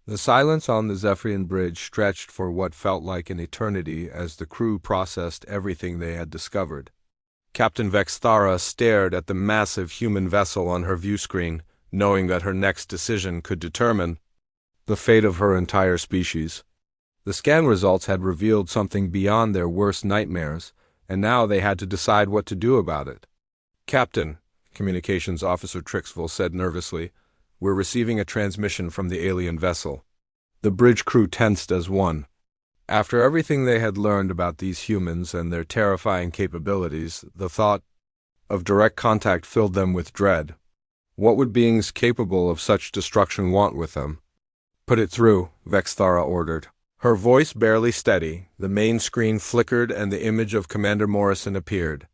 The silence on the Zephyrian bridge stretched for what felt like an eternity as the crew processed everything they had discovered. Captain Vexthara stared at the massive human vessel on her view screen, knowing that her next decision could determine the fate of her entire species. The scan results had revealed something beyond their worst nightmares, and now they had to decide what to do about it. "Captain," Communications Officer Trixville said nervously, "we're receiving a transmission from the alien vessel." The bridge crew tensed as one. After everything they had learned about these humans and their terrifying capabilities, the thought of direct contact filled them with dread. What would beings capable of such destruction want with them? "Put it through," Vexthara ordered. Her voice barely steady, the main screen flickered and the image of Commander Morrison appeared.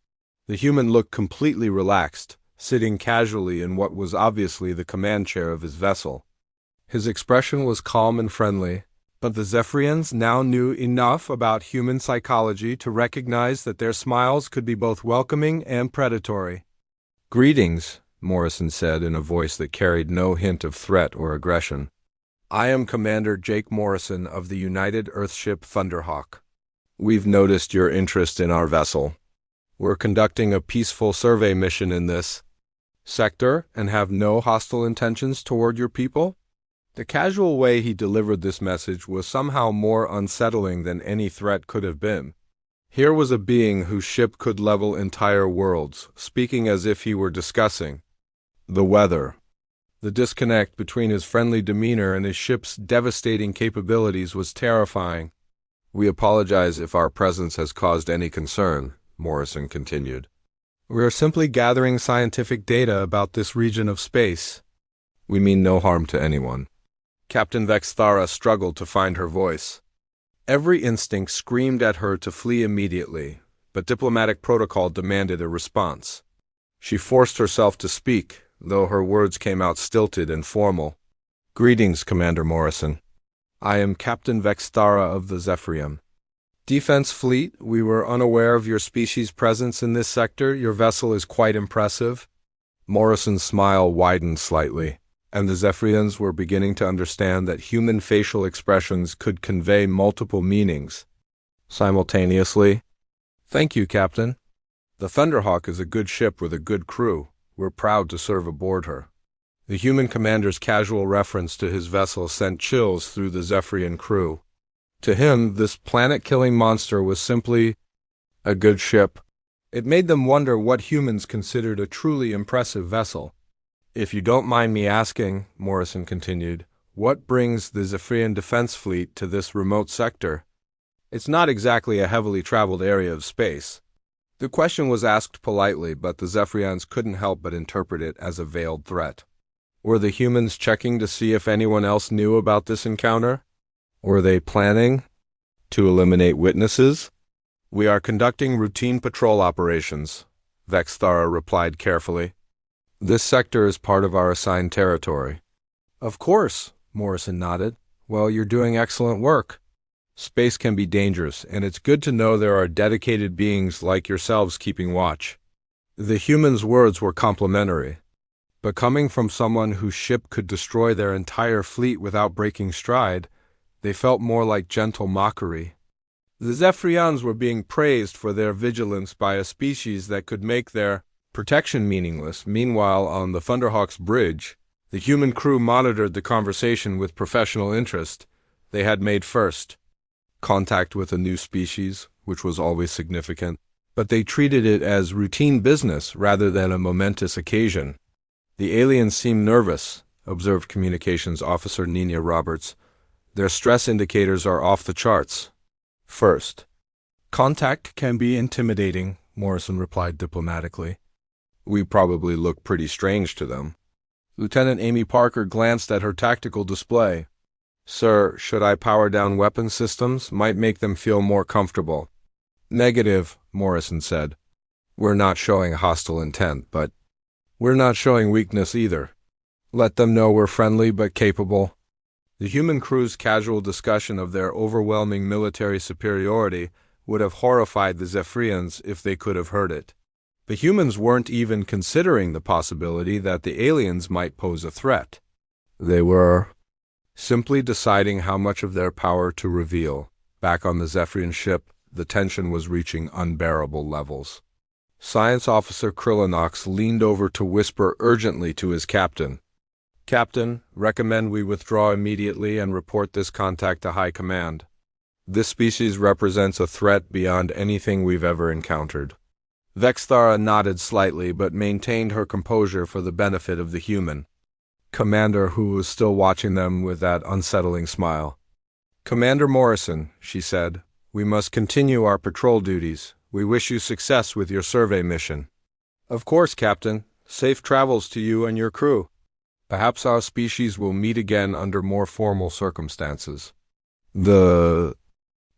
The human looked completely relaxed, sitting casually in what was obviously the command chair of his vessel. His expression was calm and friendly, but the Zephyrians now knew enough about human psychology to recognize that their smiles could be both welcoming and predatory. "Greetings," Morrison said in a voice that carried no hint of threat or aggression. "I am Commander Jake Morrison of the United Earthship Thunderhawk. We've noticed your interest in our vessel. We're conducting a peaceful survey mission in this sector and have no hostile intentions toward your people." The casual way he delivered this message was somehow more unsettling than any threat could have been. Here was a being whose ship could level entire worlds, speaking as if he were discussing the weather. The disconnect between his friendly demeanor and his ship's devastating capabilities was terrifying. "We apologize if our presence has caused any concern," Morrison continued. "We are simply gathering scientific data about this region of space. We mean no harm to anyone." Captain Vexthara struggled to find her voice. Every instinct screamed at her to flee immediately, but diplomatic protocol demanded a response. She forced herself to speak, though her words came out stilted and formal. "Greetings, Commander Morrison. I am Captain Vexthara of the Zephyrium. Defense Fleet, we were unaware of your species' presence in this sector. Your vessel is quite impressive." Morrison's smile widened slightly, and the Zephyrians were beginning to understand that human facial expressions could convey multiple meanings simultaneously. "Thank you, Captain. The Thunderhawk is a good ship with a good crew. We're proud to serve aboard her." The human commander's casual reference to his vessel sent chills through the Zephyrian crew. To him, this planet-killing monster was simply a good ship. It made them wonder what humans considered a truly impressive vessel. "If you don't mind me asking," Morrison continued, "what brings the Zephyrian Defense Fleet to this remote sector? It's not exactly a heavily traveled area of space." The question was asked politely, but the Zephyrians couldn't help but interpret it as a veiled threat. Were the humans checking to see if anyone else knew about this encounter? Were they planning to eliminate witnesses? "We are conducting routine patrol operations," Vexthara replied carefully. "This sector is part of our assigned territory." "Of course," Morrison nodded. "Well, you're doing excellent work. Space can be dangerous, and it's good to know there are dedicated beings like yourselves keeping watch." The human's words were complimentary, but coming from someone whose ship could destroy their entire fleet without breaking stride, they felt more like gentle mockery. The Zephyrians were being praised for their vigilance by a species that could make their protection meaningless. Meanwhile, on the Thunderhawk's bridge, the human crew monitored the conversation with professional interest. They had made first contact with a new species, which was always significant, but they treated it as routine business rather than a momentous occasion. "The aliens seem nervous," observed Communications Officer Nina Roberts. "Their stress indicators are off the charts." "First, contact can be intimidating," Morrison replied diplomatically. "We probably look pretty strange to them." Lieutenant Amy Parker glanced at her tactical display. "Sir, should I power down weapon systems? Might make them feel more comfortable." "Negative," Morrison said. "We're not showing hostile intent, but we're not showing weakness either. Let them know we're friendly but capable." The human crew's casual discussion of their overwhelming military superiority would have horrified the Zephyrians if they could have heard it. The humans weren't even considering the possibility that the aliens might pose a threat. They were simply deciding how much of their power to reveal. Back on the Zephyrian ship, the tension was reaching unbearable levels. Science Officer Krillinox leaned over to whisper urgently to his captain. "Captain, recommend we withdraw immediately and report this contact to High Command. This species represents a threat beyond anything we've ever encountered." Vexthara nodded slightly but maintained her composure for the benefit of the human commander, who was still watching them with that unsettling smile. "Commander Morrison," she said, "we must continue our patrol duties. We wish you success with your survey mission." "Of course, Captain. Safe travels to you and your crew. Perhaps our species will meet again under more formal circumstances." The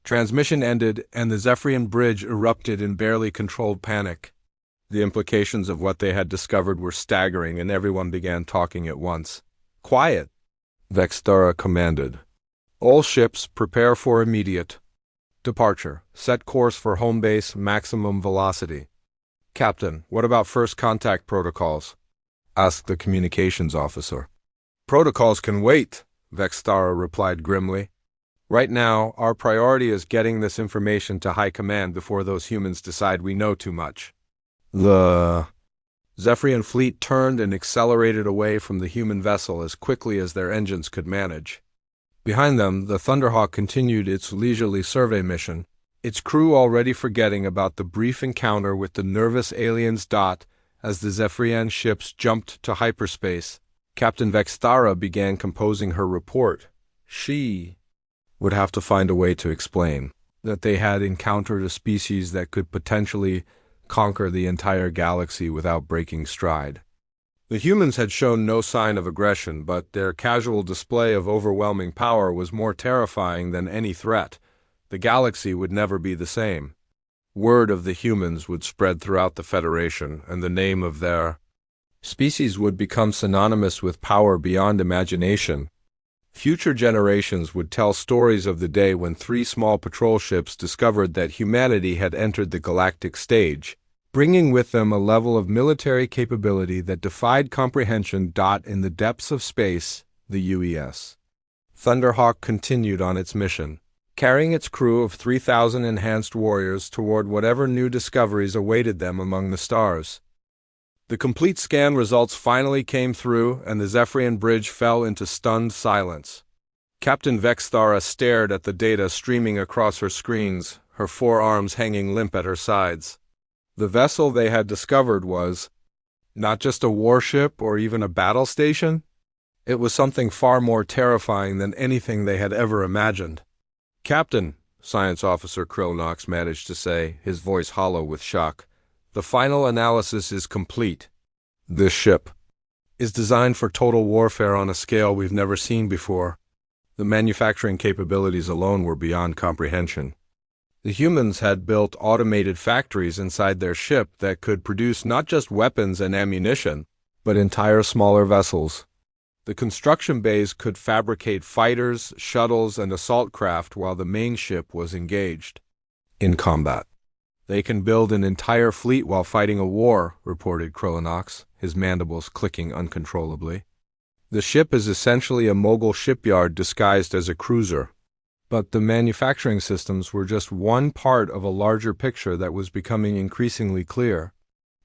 transmission ended, and the Zephyrian bridge erupted in barely controlled panic. The implications of what they had discovered were staggering, and everyone began talking at once. "Quiet," Vexthara commanded. "All ships prepare for immediate departure. Set course for home base, maximum velocity." "Captain, what about first contact protocols?" asked the communications officer. "Protocols can wait," Vexthara replied grimly. "Right now, our priority is getting this information to High Command before those humans decide we know too much." The Zephyrian fleet turned and accelerated away from the human vessel as quickly as their engines could manage. Behind them, the Thunderhawk continued its leisurely survey mission, its crew already forgetting about the brief encounter with the nervous aliens. As the Zephyrian ships jumped to hyperspace, Captain Vexthara began composing her report. She would have to find a way to explain that they had encountered a species that could potentially conquer the entire galaxy without breaking stride. The humans had shown no sign of aggression, but their casual display of overwhelming power was more terrifying than any threat. The galaxy would never be the same. Word of the humans would spread throughout the Federation, and the name of their species would become synonymous with power beyond imagination. Future generations would tell stories of the day when 3 small patrol ships discovered that humanity had entered the galactic stage, bringing with them a level of military capability that defied comprehension. In the depths of space, the UES Thunderhawk continued on its mission, carrying its crew of 3,000 enhanced warriors toward whatever new discoveries awaited them among the stars. The complete scan results finally came through, and the Zephyrian bridge fell into stunned silence. Captain Vexthara stared at the data streaming across her screens, her 4 arms hanging limp at her sides. The vessel they had discovered was not just a warship or even a battle station. It was something far more terrifying than anything they had ever imagined. "Captain," Science Officer Krillinox managed to say, his voice hollow with shock, "the final analysis is complete. This ship is designed for total warfare on a scale we've never seen before. The manufacturing capabilities alone were beyond comprehension. The humans had built automated factories inside their ship that could produce not just weapons and ammunition, but entire smaller vessels. The construction bays could fabricate fighters, shuttles, and assault craft while the main ship was engaged in combat. They can build an entire fleet while fighting a war," reported Krillinox, his mandibles clicking uncontrollably. "The ship is essentially a mogul shipyard disguised as a cruiser." But the manufacturing systems were just one part of a larger picture that was becoming increasingly clear.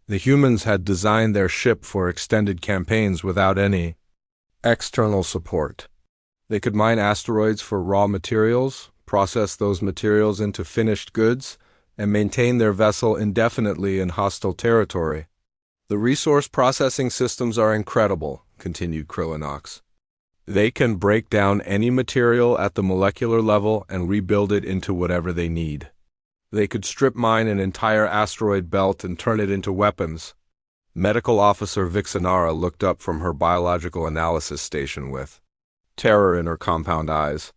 The humans had designed their ship for extended campaigns without any external support. They could mine asteroids for raw materials, process those materials into finished goods, and maintain their vessel indefinitely in hostile territory. "The resource processing systems are incredible," continued Krillinox. "They can break down any material at the molecular level and rebuild it into whatever they need. They could strip mine an entire asteroid belt and turn it into weapons." Medical Officer Vixenara looked up from her biological analysis station with terror in her compound eyes.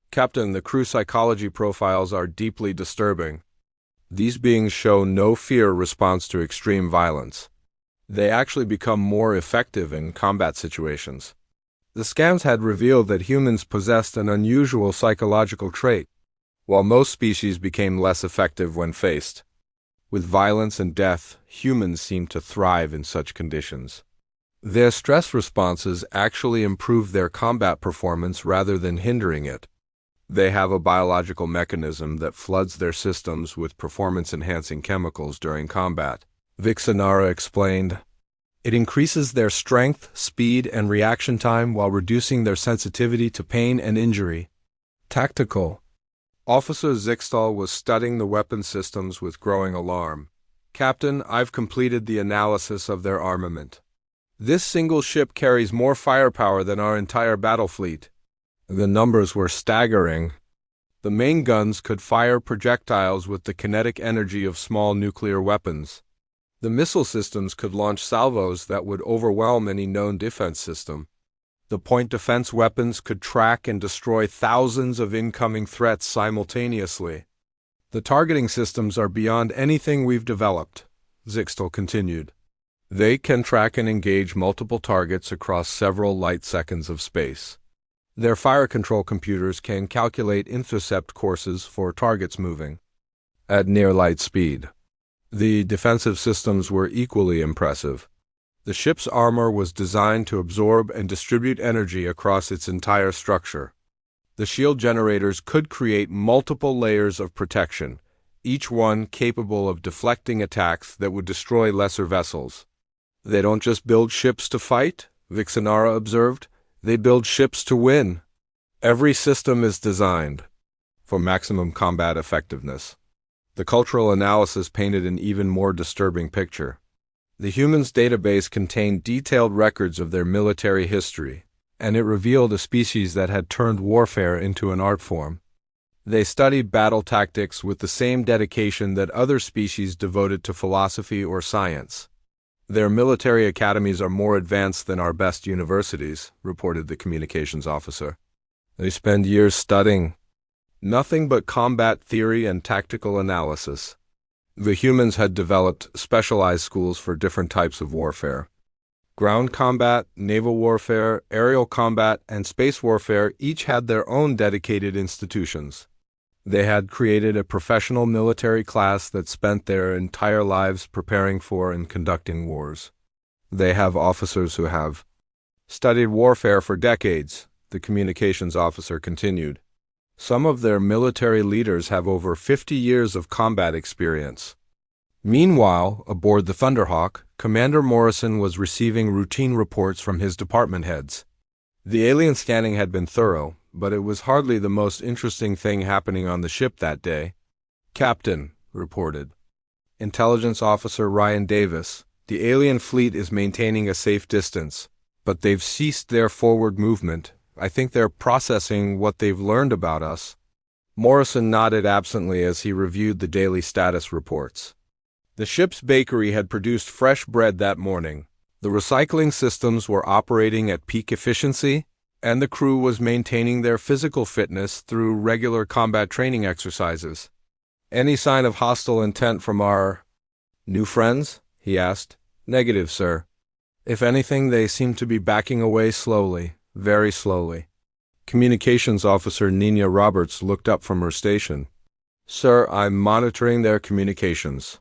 "Captain, the crew psychology profiles are deeply disturbing. These beings show no fear response to extreme violence. They actually become more effective in combat situations. The scans had revealed that humans possessed an unusual psychological trait, while most species became less effective when faced with violence and death. Humans seem to thrive in such conditions." Their stress responses actually improve their combat performance rather than hindering it. They have a biological mechanism that floods their systems with performance-enhancing chemicals during combat, Vixenara explained. It increases their strength, speed, and reaction time while reducing their sensitivity to pain and injury. Tactical. Officer Zixtal was studying the weapon systems with growing alarm. Captain, I've completed the analysis of their armament. This single ship carries more firepower than our entire battle fleet. The numbers were staggering. The main guns could fire projectiles with the kinetic energy of small nuclear weapons. The missile systems could launch salvos that would overwhelm any known defense system. The point defense weapons could track and destroy thousands of incoming threats simultaneously. The targeting systems are beyond anything we've developed, Zixtal continued. They can track and engage multiple targets across several light seconds of space. Their fire control computers can calculate intercept courses for targets moving at near light speed. The defensive systems were equally impressive. The ship's armor was designed to absorb and distribute energy across its entire structure. The shield generators could create multiple layers of protection, each one capable of deflecting attacks that would destroy lesser vessels. They don't just build ships to fight, Vixenara observed. They build ships to win. Every system is designed for maximum combat effectiveness. The cultural analysis painted an even more disturbing picture. The humans' database contained detailed records of their military history, and it revealed a species that had turned warfare into an art form. They studied battle tactics with the same dedication that other species devoted to philosophy or science. Their military academies are more advanced than our best universities, reported the communications officer. They spend years studying nothing but combat theory and tactical analysis. The humans had developed specialized schools for different types of warfare. Ground combat, naval warfare, aerial combat, and space warfare each had their own dedicated institutions. They had created a professional military class that spent their entire lives preparing for and conducting wars. They have officers who have studied warfare for decades, the communications officer continued. Some of their military leaders have over 50 years of combat experience. Meanwhile, aboard the Thunderhawk, Commander Morrison was receiving routine reports from his department heads. The alien scanning had been thorough, but it was hardly the most interesting thing happening on the ship that day. Captain, reported Intelligence Officer Ryan Davis, the alien fleet is maintaining a safe distance, but they've ceased their forward movement. I think they're processing what they've learned about us. Morrison nodded absently as he reviewed the daily status reports. The ship's bakery had produced fresh bread that morning. The recycling systems were operating at peak efficiency, and the crew was maintaining their physical fitness through regular combat training exercises. Any sign of hostile intent from our new friends? He asked. Negative, sir. If anything, they seem to be backing away slowly. Very slowly. Communications Officer Nina Roberts looked up from her station. Sir, I'm monitoring their communications.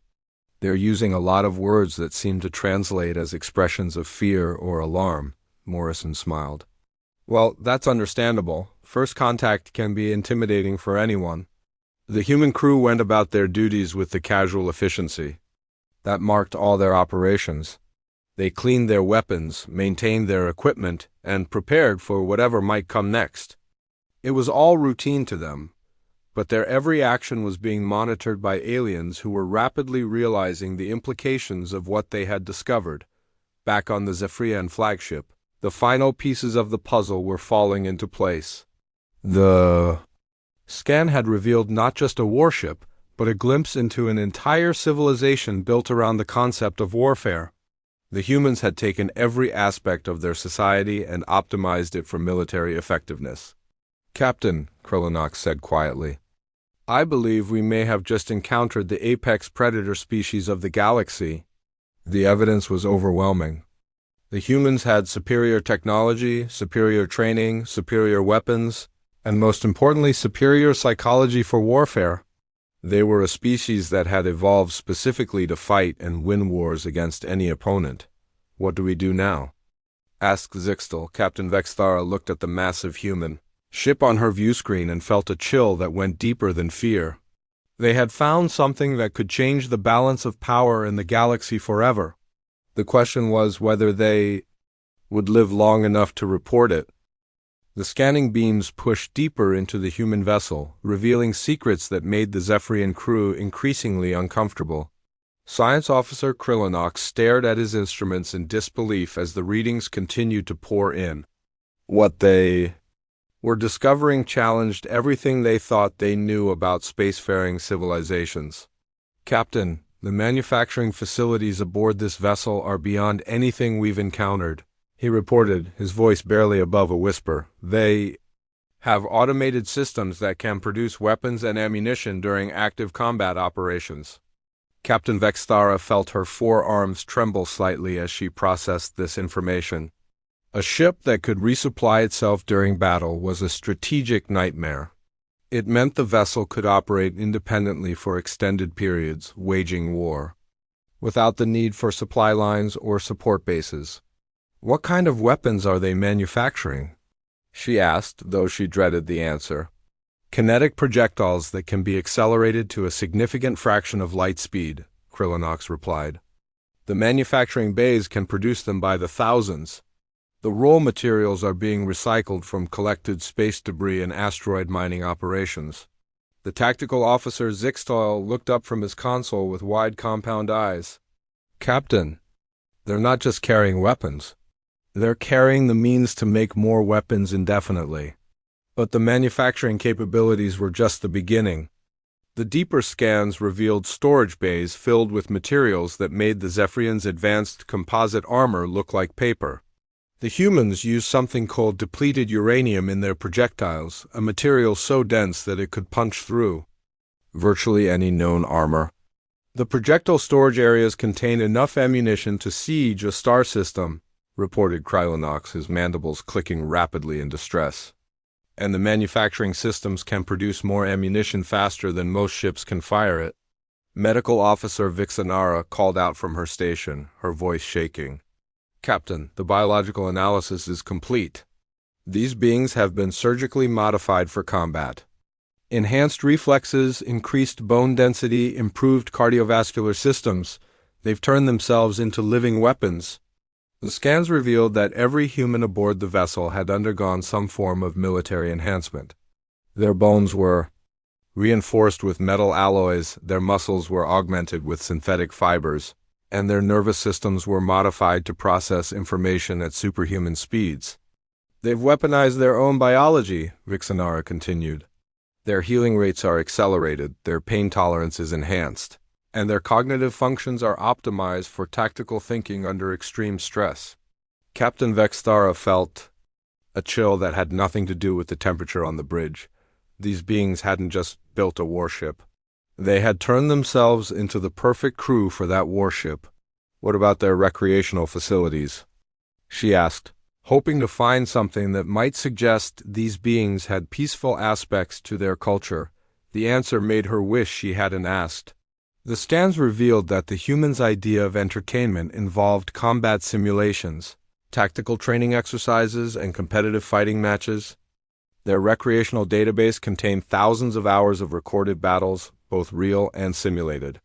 They're using a lot of words that seem to translate as expressions of fear or alarm, Morrison smiled. Well, that's understandable. First contact can be intimidating for anyone. The human crew went about their duties with the casual efficiency that marked all their operations. They cleaned their weapons, maintained their equipment, and prepared for whatever might come next. It was all routine to them, but their every action was being monitored by aliens who were rapidly realizing the implications of what they had discovered. Back on the Zephyrian flagship, the final pieces of the puzzle were falling into place. The scan had revealed not just a warship, but a glimpse into an entire civilization built around the concept of warfare. The humans had taken every aspect of their society and optimized it for military effectiveness. Captain, Krillinox said quietly, I believe we may have just encountered the apex predator species of the galaxy. The evidence was overwhelming. The humans had superior technology, superior training, superior weapons, and most importantly, superior psychology for warfare. They were a species that had evolved specifically to fight and win wars against any opponent. What do we do now? asked Zixtal. Captain Vexthara looked at the massive human ship on her view screen and felt a chill that went deeper than fear. They had found something that could change the balance of power in the galaxy forever. The question was whether they would live long enough to report it. The scanning beams pushed deeper into the human vessel, revealing secrets that made the Zephyrian crew increasingly uncomfortable. Science Officer Krillinox stared at his instruments in disbelief as the readings continued to pour in. What they were discovering challenged everything they thought they knew about spacefaring civilizations. Captain, the manufacturing facilities aboard this vessel are beyond anything we've encountered, he reported, his voice barely above a whisper. They have automated systems that can produce weapons and ammunition during active combat operations. Captain Vexthara felt her forearms tremble slightly as she processed this information. A ship that could resupply itself during battle was a strategic nightmare. It meant the vessel could operate independently for extended periods, waging war, without the need for supply lines or support bases. What kind of weapons are they manufacturing? She asked, though she dreaded the answer. Kinetic projectiles that can be accelerated to a significant fraction of light speed, Krillinox replied. The manufacturing bays can produce them by the thousands. The raw materials are being recycled from collected space debris and asteroid mining operations. The tactical officer Zixtal looked up from his console with wide compound eyes. Captain, they're not just carrying weapons. They're carrying the means to make more weapons indefinitely. But the manufacturing capabilities were just the beginning. The deeper scans revealed storage bays filled with materials that made the Zephyrians' advanced composite armor look like paper. The humans used something called depleted uranium in their projectiles, a material so dense that it could punch through virtually any known armor. The projectile storage areas contain enough ammunition to siege a star system, reported Krillinox, his mandibles clicking rapidly in distress. And the manufacturing systems can produce more ammunition faster than most ships can fire it. Medical Officer Vixanara called out from her station, her voice shaking. Captain, the biological analysis is complete. These beings have been surgically modified for combat. Enhanced reflexes, increased bone density, improved cardiovascular systems. They've turned themselves into living weapons. The scans revealed that every human aboard the vessel had undergone some form of military enhancement. Their bones were reinforced with metal alloys, their muscles were augmented with synthetic fibers, and their nervous systems were modified to process information at superhuman speeds. They've weaponized their own biology, Vixanara continued. Their healing rates are accelerated, their pain tolerance is enhanced, and their cognitive functions are optimized for tactical thinking under extreme stress. Captain Vexthara felt a chill that had nothing to do with the temperature on the bridge. These beings hadn't just built a warship. They had turned themselves into the perfect crew for that warship. What about their recreational facilities? She asked, hoping to find something that might suggest these beings had peaceful aspects to their culture. The answer made her wish she hadn't asked. The scans revealed that the humans' idea of entertainment involved combat simulations, tactical training exercises, and competitive fighting matches. Their recreational database contained thousands of hours of recorded battles, both real and simulated.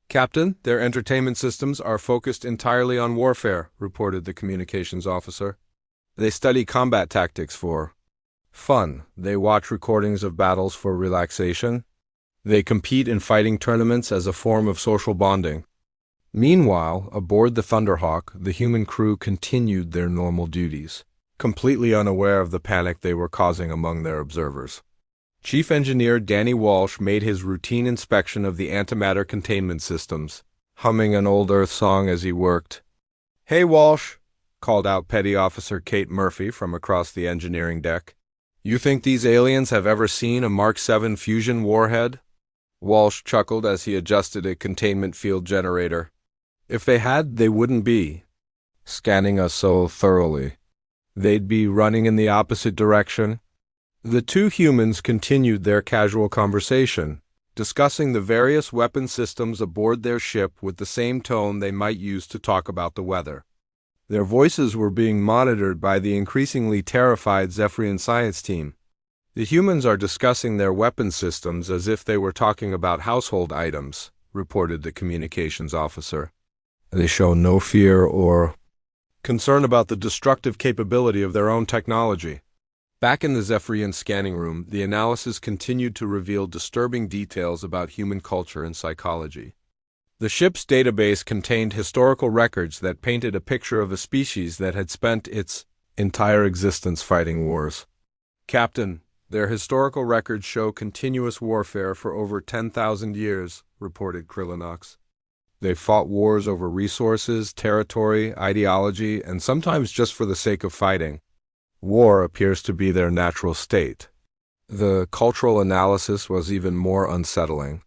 Captain, their entertainment systems are focused entirely on warfare, reported the communications officer. They study combat tactics for fun. They watch recordings of battles for relaxation. They compete in fighting tournaments as a form of social bonding. Meanwhile, aboard the Thunderhawk, the human crew continued their normal duties, completely unaware of the panic they were causing among their observers. Chief Engineer Danny Walsh made his routine inspection of the antimatter containment systems, humming an old Earth song as he worked. "Hey, Walsh," called out Petty Officer Kate Murphy from across the engineering deck. "You think these aliens have ever seen a Mark 7 fusion warhead?" Walsh chuckled as he adjusted a containment field generator. "If they had, they wouldn't be scanning us so thoroughly. They'd be running in the opposite direction." The two humans continued their casual conversation, discussing the various weapon systems aboard their ship with the same tone they might use to talk about the weather. Their voices were being monitored by the increasingly terrified Zephyrian science team. The humans are discussing their weapon systems as if they were talking about household items, reported the communications officer. They show no fear or concern about the destructive capability of their own technology. Back in the Zephyrian scanning room, the analysis continued to reveal disturbing details about human culture and psychology. The ship's database contained historical records that painted a picture of a species that had spent its entire existence fighting wars. Captain, their historical records show continuous warfare for over 10,000 years, reported Krillinox. They fought wars over resources, territory, ideology, and sometimes just for the sake of fighting. War appears to be their natural state. The cultural analysis was even more unsettling.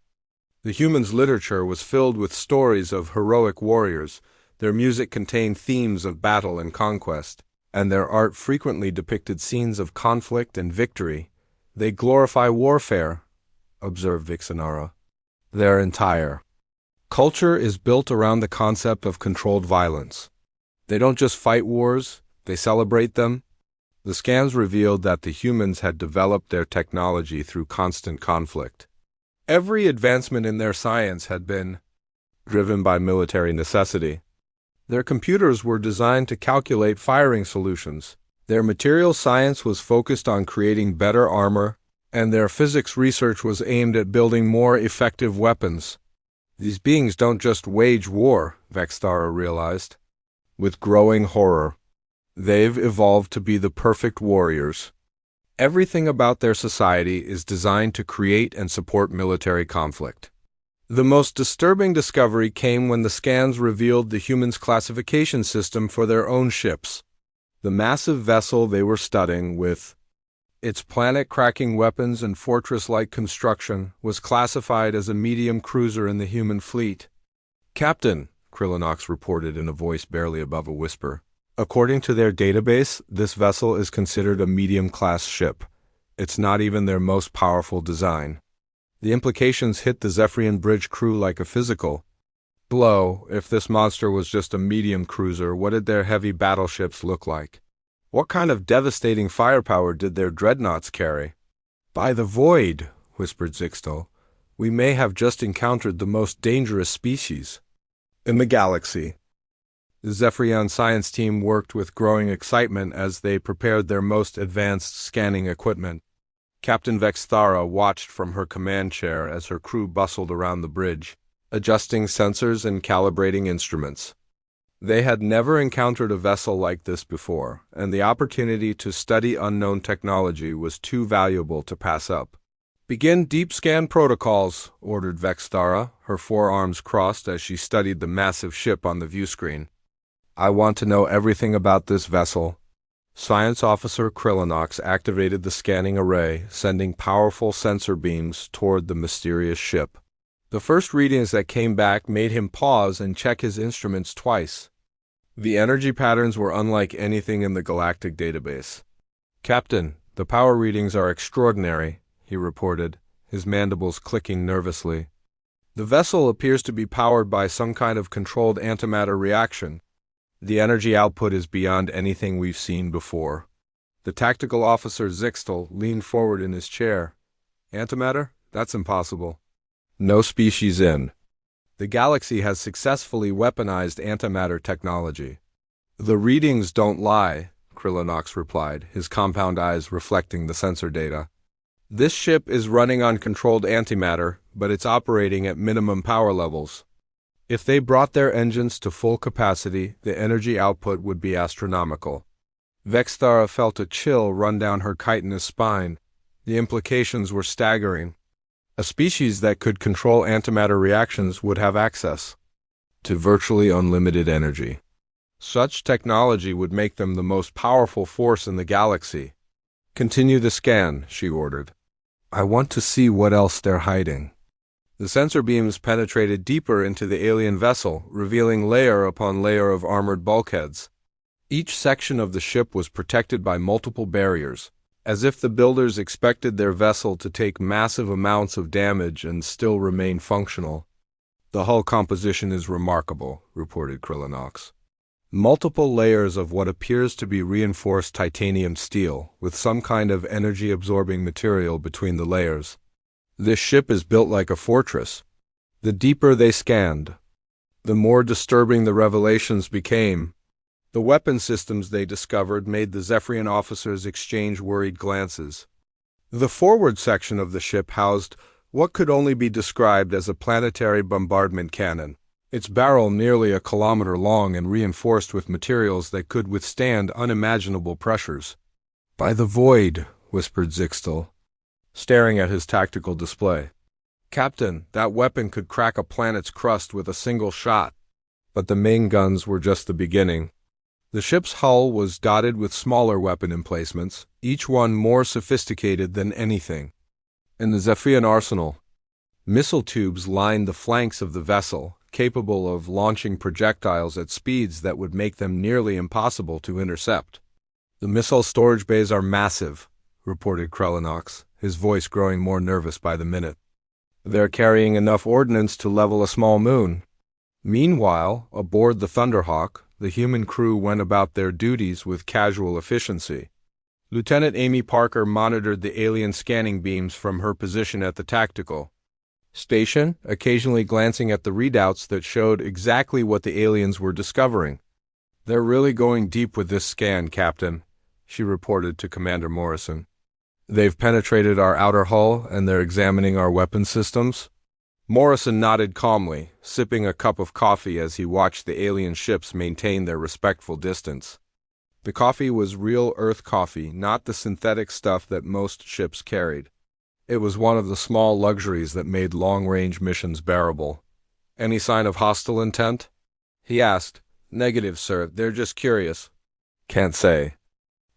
The humans' literature was filled with stories of heroic warriors. Their music contained themes of battle and conquest, and their art frequently depicted scenes of conflict and victory. They glorify warfare, observed Vixenara. Their entire culture is built around the concept of controlled violence. They don't just fight wars, they celebrate them. The scans revealed that the humans had developed their technology through constant conflict. Every advancement in their science had been driven by military necessity. Their computers were designed to calculate firing solutions. Their material science was focused on creating better armor, and their physics research was aimed at building more effective weapons. These beings don't just wage war, Vextara realized. With growing horror, they've evolved to be the perfect warriors. Everything about their society is designed to create and support military conflict. The most disturbing discovery came when the scans revealed the humans' classification system for their own ships. The massive vessel they were studying, with its planet-cracking weapons and fortress-like construction, was classified as a medium cruiser in the human fleet. Captain, Krillinox reported in a voice barely above a whisper. According to their database, this vessel is considered a medium-class ship. It's not even their most powerful design. The implications hit the Zephyrian bridge crew like a physical blow. If this monster was just a medium cruiser, what did their heavy battleships look like? What kind of devastating firepower did their dreadnoughts carry? By the void, whispered Zixtal, we may have just encountered the most dangerous species in the galaxy. The Zephyrian science team worked with growing excitement as they prepared their most advanced scanning equipment. Captain Vexthara watched from her command chair as her crew bustled around the bridge, adjusting sensors and calibrating instruments. They had never encountered a vessel like this before, and the opportunity to study unknown technology was too valuable to pass up. Begin deep scan protocols, ordered Vexthara, her forearms crossed as she studied the massive ship on the viewscreen. I want to know everything about this vessel. Science Officer Krillinox activated the scanning array, sending powerful sensor beams toward the mysterious ship. The first readings that came back made him pause and check his instruments twice. The energy patterns were unlike anything in the galactic database. Captain, the power readings are extraordinary, he reported, his mandibles clicking nervously. The vessel appears to be powered by some kind of controlled antimatter reaction. The energy output is beyond anything we've seen before. The tactical officer Zixtal leaned forward in his chair. Antimatter? That's impossible. No species in the galaxy has successfully weaponized antimatter technology. The readings don't lie, Krillinox replied, his compound eyes reflecting the sensor data. This ship is running on controlled antimatter, but it's operating at minimum power levels. If they brought their engines to full capacity, the energy output would be astronomical. Vexthara felt a chill run down her chitinous spine. The implications were staggering. A species that could control antimatter reactions would have access to virtually unlimited energy. Such technology would make them the most powerful force in the galaxy. Continue the scan, she ordered. I want to see what else they're hiding. The sensor beams penetrated deeper into the alien vessel, revealing layer upon layer of armored bulkheads. Each section of the ship was protected by multiple barriers, as if the builders expected their vessel to take massive amounts of damage and still remain functional. The hull composition is remarkable, reported Krillinox. Multiple layers of what appears to be reinforced titanium steel, with some kind of energy-absorbing material between the layers. This ship is built like a fortress. The deeper they scanned, the more disturbing the revelations became. The weapon systems they discovered made the Zephyrian officers exchange worried glances. The forward section of the ship housed what could only be described as a planetary bombardment cannon, its barrel nearly a kilometer long and reinforced with materials that could withstand unimaginable pressures. "By the void," whispered Zixtel, staring at his tactical display. "Captain, that weapon could crack a planet's crust with a single shot." But the main guns were just the beginning. The ship's hull was dotted with smaller weapon emplacements, each one more sophisticated than anything. In the Zephyrian arsenal, missile tubes lined the flanks of the vessel, capable of launching projectiles at speeds that would make them nearly impossible to intercept. "The missile storage bays are massive," reported Krellinox, his voice growing more nervous by the minute. "They're carrying enough ordnance to level a small moon." Meanwhile, aboard the Thunderhawk, the human crew went about their duties with casual efficiency. Lieutenant Amy Parker monitored the alien scanning beams from her position at the tactical station, occasionally glancing at the readouts that showed exactly what the aliens were discovering. "They're really going deep with this scan, Captain," she reported to Commander Morrison. "They've penetrated our outer hull and they're examining our weapon systems." Morrison nodded calmly, sipping a cup of coffee as he watched the alien ships maintain their respectful distance. The coffee was real Earth coffee, not the synthetic stuff that most ships carried. It was one of the small luxuries that made long-range missions bearable. "Any sign of hostile intent?" he asked. "Negative, sir. They're just curious." "Can't say.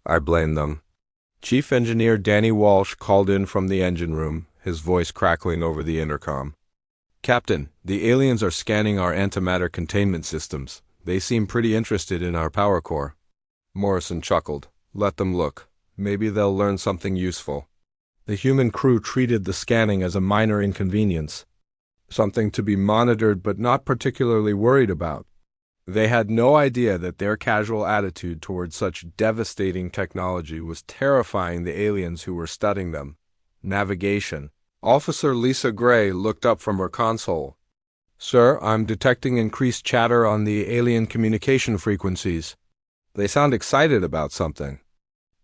I blame them." Chief Engineer Danny Walsh called in from the engine room, his voice crackling over the intercom. "Captain, the aliens are scanning our antimatter containment systems. They seem pretty interested in our power core." Morrison chuckled. "Let them look. Maybe they'll learn something useful." The human crew treated the scanning as a minor inconvenience, something to be monitored but not particularly worried about. They had no idea that their casual attitude towards such devastating technology was terrifying the aliens who were studying them. Navigation. Officer Lisa Gray looked up from her console. "Sir, I'm detecting increased chatter on the alien communication frequencies." "They sound excited about something."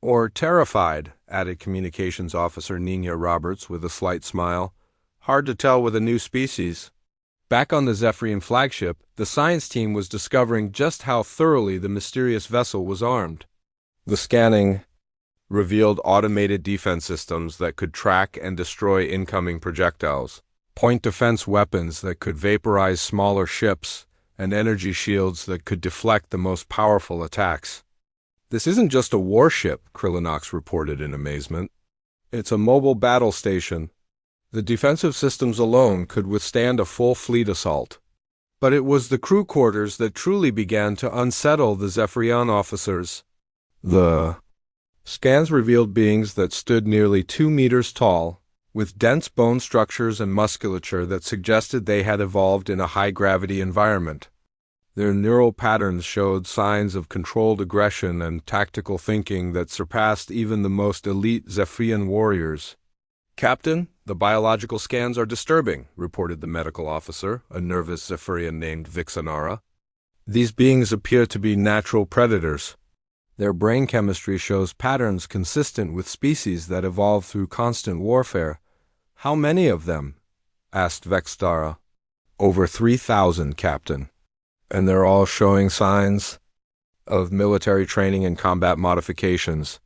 "Or terrified," added Communications Officer Nina Roberts with a slight smile. "Hard to tell with a new species." Back on the Zephyrian flagship, the science team was discovering just how thoroughly the mysterious vessel was armed. The scanning revealed automated defense systems that could track and destroy incoming projectiles, point defense weapons that could vaporize smaller ships, and energy shields that could deflect the most powerful attacks. "This isn't just a warship," Krillinox reported in amazement. "It's a mobile battle station. The defensive systems alone could withstand a full fleet assault." But it was the crew quarters that truly began to unsettle the Zephyrian officers. The scans revealed beings that stood nearly 2 meters tall, with dense bone structures and musculature that suggested they had evolved in a high-gravity environment. Their neural patterns showed signs of controlled aggression and tactical thinking that surpassed even the most elite Zephyrian warriors. "Captain, the biological scans are disturbing," reported the medical officer, a nervous Zephyrian named Vixanara. "These beings appear to be natural predators. Their brain chemistry shows patterns consistent with species that evolved through constant warfare." "How many of them?" asked Vextara. "Over 3,000, Captain. And they're all showing signs of military training and combat modifications."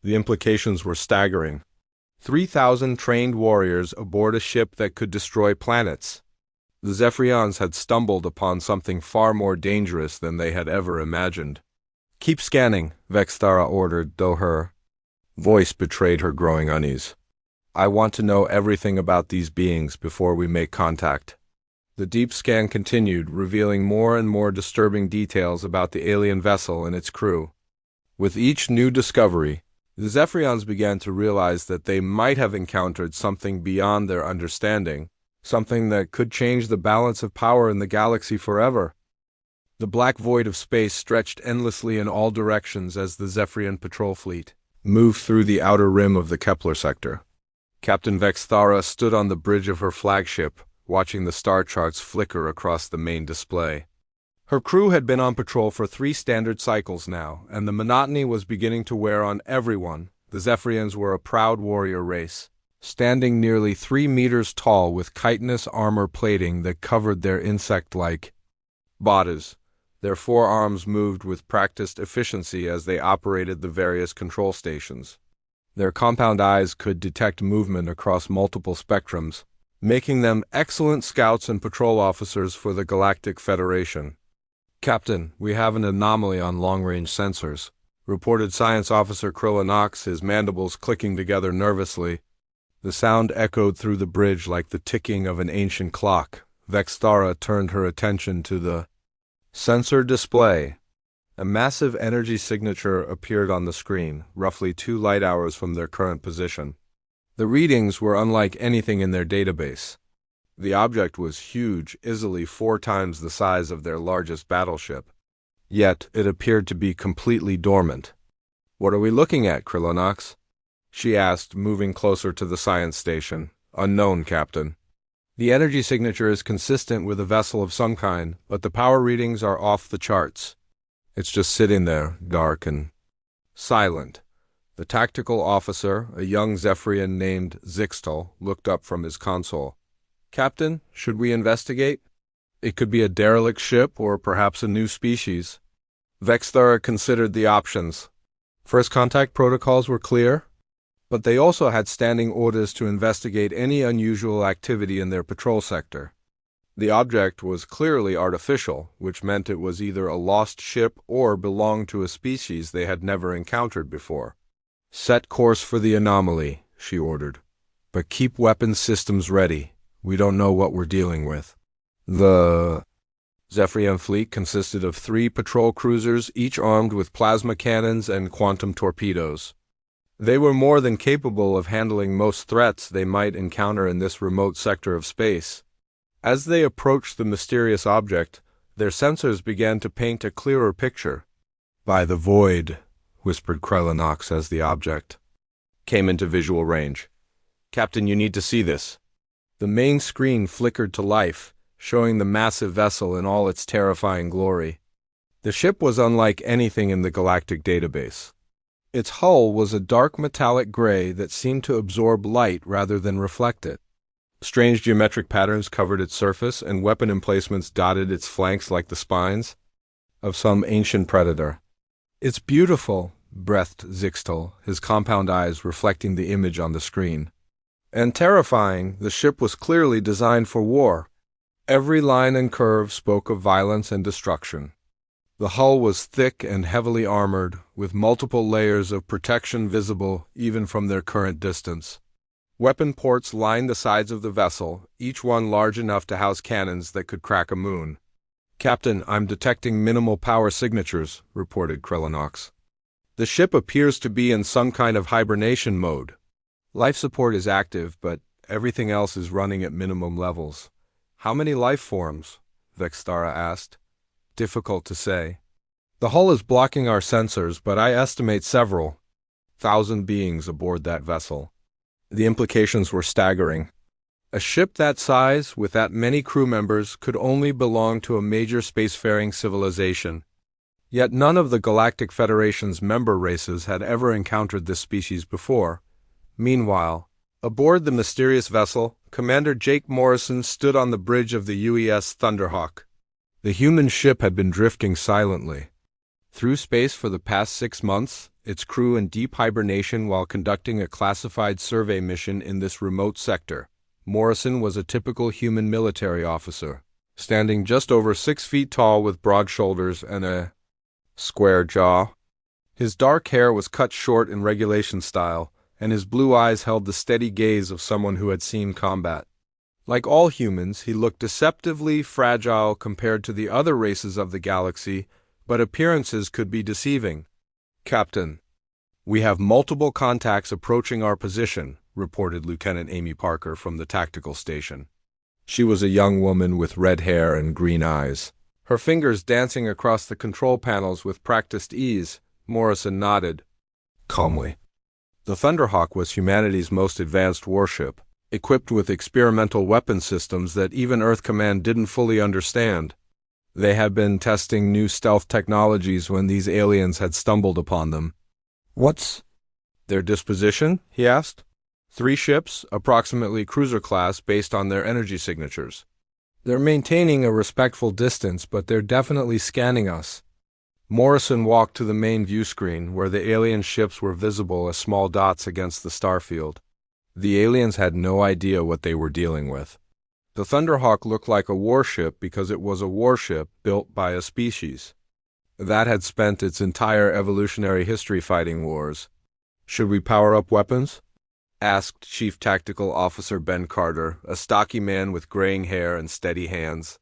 The implications were staggering. 3,000 trained warriors aboard a ship that could destroy planets. The Zephyrians had stumbled upon something far more dangerous than they had ever imagined. "Keep scanning," Vextara ordered, though her voice betrayed her growing unease. "I want to know everything about these beings before we make contact." The deep scan continued, revealing more and more disturbing details about the alien vessel and its crew. With each new discovery, the Zephyrians began to realize that they might have encountered something beyond their understanding, something that could change the balance of power in the galaxy forever. The black void of space stretched endlessly in all directions as the Zephyrian patrol fleet moved through the outer rim of the Kepler sector. Captain Vexthara stood on the bridge of her flagship, watching the star charts flicker across the main display. Her crew had been on patrol for 3 standard cycles now, and the monotony was beginning to wear on everyone. The Zephyrians were a proud warrior race, standing nearly 3 meters tall with chitinous armor plating that covered their insect-like bodies. Their forearms moved with practiced efficiency as they operated the various control stations. Their compound eyes could detect movement across multiple spectrums, making them excellent scouts and patrol officers for the Galactic Federation. "Captain, we have an anomaly on long-range sensors," reported Science Officer Krillinox, his mandibles clicking together nervously. The sound echoed through the bridge like the ticking of an ancient clock. Vexthara turned her attention to the sensor display. A massive energy signature appeared on the screen, roughly 2 light hours from their current position. The readings were unlike anything in their database. The object was huge, easily 4 times the size of their largest battleship. Yet it appeared to be completely dormant. "What are we looking at, Krillinox?" she asked, moving closer to the science station. "Unknown, Captain. The energy signature is consistent with a vessel of some kind, but the power readings are off the charts. It's just sitting there, dark and silent." The tactical officer, a young Zephyrian named Zixtal, looked up from his console. "Captain, should we investigate? It could be a derelict ship or perhaps a new species." Vexthara considered the options. First contact protocols were clear, but they also had standing orders to investigate any unusual activity in their patrol sector. The object was clearly artificial, which meant it was either a lost ship or belonged to a species they had never encountered before. "Set course for the anomaly," she ordered. "But keep weapons systems ready. We don't know what we're dealing with." The Zephyrian fleet consisted of 3 patrol cruisers, each armed with plasma cannons and quantum torpedoes. They were more than capable of handling most threats they might encounter in this remote sector of space. As they approached the mysterious object, their sensors began to paint a clearer picture. "By the void," whispered Krillinox as the object came into visual range. "Captain, you need to see this." The main screen flickered to life, showing the massive vessel in all its terrifying glory. The ship was unlike anything in the galactic database. Its hull was a dark metallic gray that seemed to absorb light rather than reflect it. Strange geometric patterns covered its surface, and weapon emplacements dotted its flanks like the spines of some ancient predator. "It's beautiful," breathed Zixtal, his compound eyes reflecting the image on the screen. "And terrifying. The ship was clearly designed for war. Every line and curve spoke of violence and destruction. The hull was thick and heavily armored, with multiple layers of protection visible even from their current distance. Weapon ports lined the sides of the vessel, each one large enough to house cannons that could crack a moon. "Captain, I'm detecting minimal power signatures," reported Krillinox. "The ship appears to be in some kind of hibernation mode. Life support is active, but everything else is running at minimum levels." "How many life forms?" Vexthara asked. "Difficult to say. The hull is blocking our sensors, but I estimate several 1,000 beings aboard that vessel." The implications were staggering. A ship that size, with that many crew members, could only belong to a major spacefaring civilization. Yet none of the Galactic Federation's member races had ever encountered this species before. Meanwhile, aboard the mysterious vessel, Commander Jake Morrison stood on the bridge of the UES Thunderhawk. The human ship had been drifting silently through space for the past 6 months, its crew in deep hibernation while conducting a classified survey mission in this remote sector. Morrison was a typical human military officer, standing just over 6 feet tall with broad shoulders and a square jaw. His dark hair was cut short in regulation style, and his blue eyes held the steady gaze of someone who had seen combat. Like all humans, he looked deceptively fragile compared to the other races of the galaxy, but appearances could be deceiving. "Captain, we have multiple contacts approaching our position," reported Lieutenant Amy Parker from the tactical station. She was a young woman with red hair and green eyes. Her fingers dancing across the control panels with practiced ease, Morrison nodded calmly. The Thunderhawk was humanity's most advanced warship, equipped with experimental weapon systems that even Earth Command didn't fully understand. They had been testing new stealth technologies when these aliens had stumbled upon them. "What's their disposition?" he asked. "3 ships, approximately cruiser class based on their energy signatures. They're maintaining a respectful distance, but they're definitely scanning us." Morrison walked to the main view screen, where the alien ships were visible as small dots against the starfield. The aliens had no idea what they were dealing with. The Thunderhawk looked like a warship because it was a warship built by a species that had spent its entire evolutionary history fighting wars. "Should we power up weapons?" asked Chief Tactical Officer Ben Carter, a stocky man with graying hair and steady hands.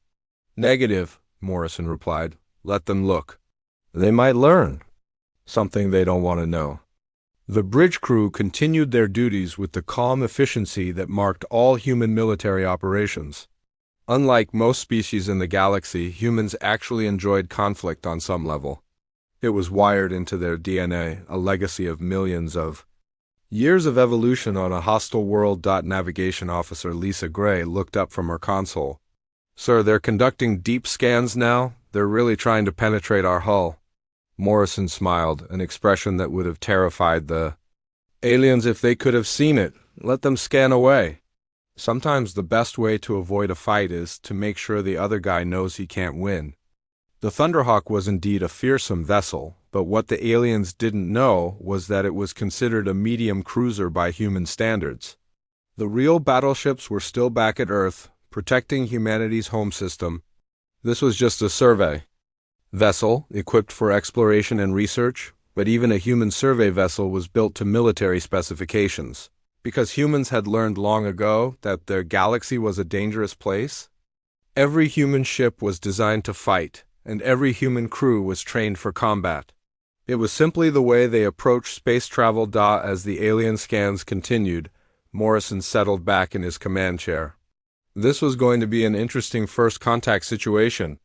"Negative," Morrison replied. "Let them look. They might learn something they don't want to know." The bridge crew continued their duties with the calm efficiency that marked all human military operations. Unlike most species in the galaxy, humans actually enjoyed conflict on some level. It was wired into their DNA, a legacy of millions of years of evolution on a hostile world. Navigation Officer Lisa Gray looked up from her console. "Sir, they're conducting deep scans now. They're really trying to penetrate our hull." Morrison smiled, an expression that would have terrified the aliens if they could have seen it. "Let them scan away. Sometimes the best way to avoid a fight is to make sure the other guy knows he can't win." The Thunderhawk was indeed a fearsome vessel, but what the aliens didn't know was that it was considered a medium cruiser by human standards. The real battleships were still back at Earth, protecting humanity's home system. This was just a survey vessel, equipped for exploration and research, but even a human survey vessel was built to military specifications, because humans had learned long ago that their galaxy was a dangerous place. Every human ship was designed to fight, and every human crew was trained for combat. It was simply the way they approached space travel. As the alien scans continued, Morrison settled back in his command chair. This was going to be an interesting first contact situation.